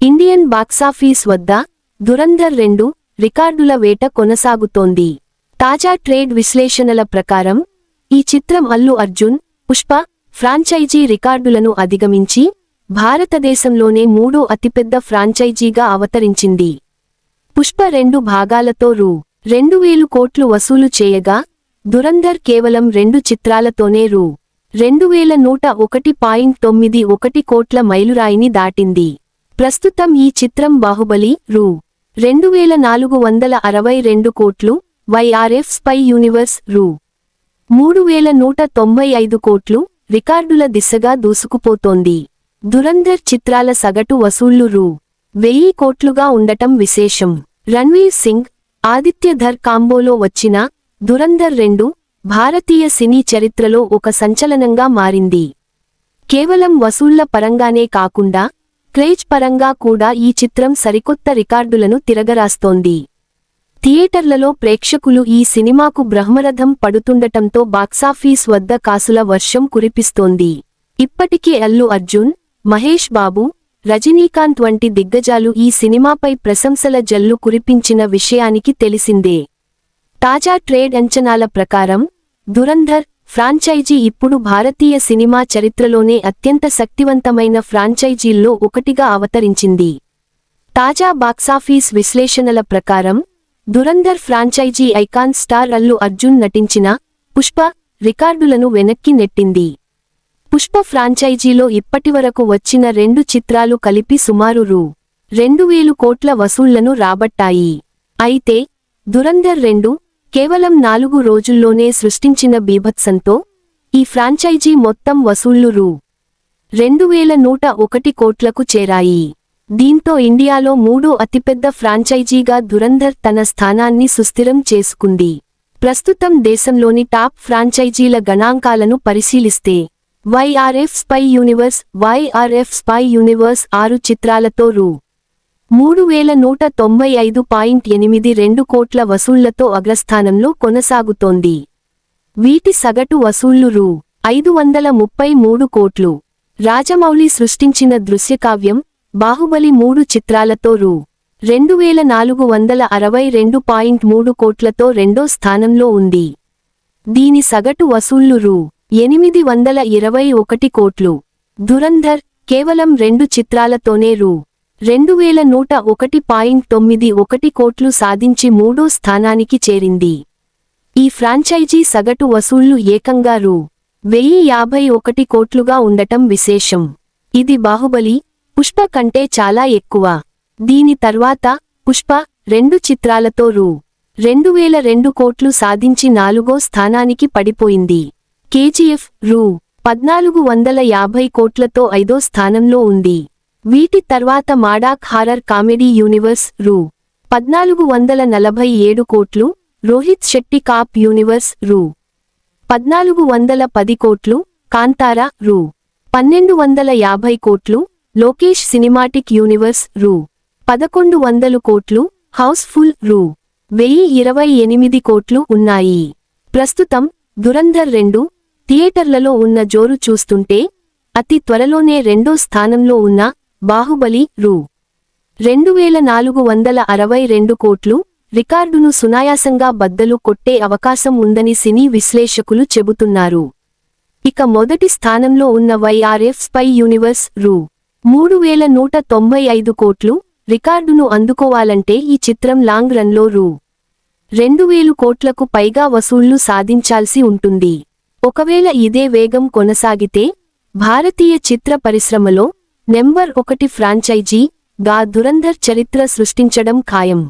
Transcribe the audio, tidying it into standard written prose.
Indian box office వద్ద దురంధర్ 2 రికార్డుల వేట కొనసాగుతోంది. తాజా ట్రేడ్ విశ్లేషణల ప్రకారం ఈ చిత్రం అల్లు అర్జున్, పుష్ప ఫ్రాంచైజీ రికార్డులను అధిగమించి భారతదేశంలోనే 3వ అతిపెద్ద ఫ్రాంచైజీగా అవతరించింది. పుష్ప 2 భాగాలతో రూ. 2,000 కోట్లు వసూలు చేయగా, దురంధర్ కేవలం 2 చిత్రాలతోనే రూ. 2,101.91 కోట్ల మైలురాయిని దాటింది. ప్రస్తుతం ఈ చిత్రం బాహుబలి రూ. 2,462 కోట్లు, వైఆర్ఎఫ్ స్పై యూనివర్స్ రూ. 3,195 కోట్లు రికార్డుల దిశగా దూసుకుపోతోంది. దురంధర్ చిత్రాల సగటు వసూళ్లు రూ. 1,000 కోట్లుగా ఉండటం విశేషం. రణ్వీర్ సింగ్, ఆదిత్య ధర్ కాంబోలో వచ్చిన దురంధర్ 2 భారతీయ సినీ చరిత్రలో ఒక సంచలనంగా మారింది. కేవలం వసూళ్ల పరంగానే కాకుండా క్రేజ్ పరంగా కూడా ఈ చిత్రం సరికొత్త రికార్డులను తిరగరాస్తోంది. థియేటర్లలో ప్రేక్షకులు ఈ సినిమాకు బ్రహ్మరథం పడుతుండటంతో బాక్సాఫీస్ వద్ద కాసుల వర్షం కురిపిస్తోంది. ఇప్పటికే అల్లు అర్జున్, మహేష్ బాబు, రజనీకాంత్ వంటి దిగ్గజాలు ఈ సినిమాపై ప్రశంసల జల్లు కురిపించిన విషయానికి తెలిసిందే. తాజా ట్రేడ్ అంచనాల ప్రకారం దురంధర్ ఫ్రాంచైజీ ఇప్పుడు భారతీయ సినిమా చరిత్రలోనే అత్యంత శక్తివంతమైన ఫ్రాంచైజీల్లో ఒకటిగా అవతరించింది. తాజా బాక్సాఫీస్ విశ్లేషణల ప్రకారం Dhurandhar franchise icon star Allu Arjun నటించిన పుష్ప రికార్డులను వెనక్కి నెట్టింది. పుష్ప ఫ్రాంచైజీలో ఇప్పటివరకు వచ్చిన 2 చిత్రాలు కలిపి సుమారు రూ. 2,000 కోట్ల వసూళ్లను రాబట్టాయి. అయితే దురంధర్ 2 కేవలం 4 రోజుల్లోనే సృష్టించిన బీభత్సంతో ఈ ఫ్రాంచైజీ మొత్తం వసూళ్లు రూ. 2,101 కోట్లకు చేరాయి. దీంతో ఇండియాలో 3వ అతిపెద్ద ఫ్రాంచైజీగా దురంధర్ తన స్థానాన్ని సుస్థిరం చేసుకుంది. ప్రస్తుతం దేశంలోని టాప్ ఫ్రాంచైజీల గణాంకాలను పరిశీలిస్తే వైఆర్ఎఫ్ స్పై యూనివర్స్ 6 చిత్రాలతో రూ. 3,195.82 కోట్ల వసూళ్లతో అగ్రస్థానంలో కొనసాగుతోంది. వీటి సగటు వసూళ్లు రూ. 533 కోట్లు. రాజమౌళి సృష్టించిన దృశ్యకావ్యం బాహుబలి 3 చిత్రాలతో రూ. 2,462.3 కోట్లతో రెండో స్థానంలో ఉంది. దీని సగటు వసూళ్లు రూ. 821 కోట్లు. దురంధర్ కేవలం 2 చిత్రాలతోనే రూ. 2,101.91 కోట్లు సాధించి 3వ స్థానానికి చేరింది. ఈ ఫ్రాంచైజీ సగటు వసూళ్లు ఏకంగా రూ. 1,051 కోట్లుగా ఉండటం విశేషం. ఇది బాహుబలి, పుష్ప కంటే చాలా ఎక్కువ. దీని తర్వాత పుష్ప 2 చిత్రాలతో రూ. 2,002 కోట్లు సాధించి 4వ స్థానానికి పడిపోయింది. కేజీఎఫ్ రూ. 1,450 కోట్లతో 5వ స్థానంలో ఉంది. వీటి తర్వాత మాడాక్ హారర్ కామెడీ యూనివర్స్ రూ. 1,447 కోట్లు, రోహిత్ శెట్టి కాప్ యూనివర్స్ రూ. 1,410 కోట్లు, కాంతారా రూ. 1,250 కోట్లు, లోకేష్ సినిమాటిక్ యూనివర్స్ రూ. 1,100 కోట్లు, హౌస్ ఫుల్ రూ. 1,028 కోట్లు ఉన్నాయి. ప్రస్తుతం దురంధర్ 2 థియేటర్లలో ఉన్న జోరు చూస్తుంటే అతి త్వరలోనే రెండో స్థానంలో ఉన్న బాహుబలి రూ. 2,462 కోట్లు రికార్డును సునాయాసంగా బద్దలు కొట్టే అవకాశం ఉందని సినీ విశ్లేషకులు చెబుతున్నారు. ఇక మొదటి స్థానంలో ఉన్న వైఆర్ఎఫ్ స్పై యూనివర్స్ రూ. 3,195 కోట్లు రికార్డును అందుకోవాలంటే ఈ చిత్రం లాంగ్ రన్లో రూ. 2,000 కోట్లకు పైగా వసూళ్లు సాధించాల్సి ఉంటుంది. ఒకవేళ ఇదే వేగం కొనసాగితే భారతీయ చిత్ర పరిశ్రమలో నెంబర్ 1 ఫ్రాంచైజీ గా దురంధర్ చరిత్ర సృష్టించడం ఖాయం.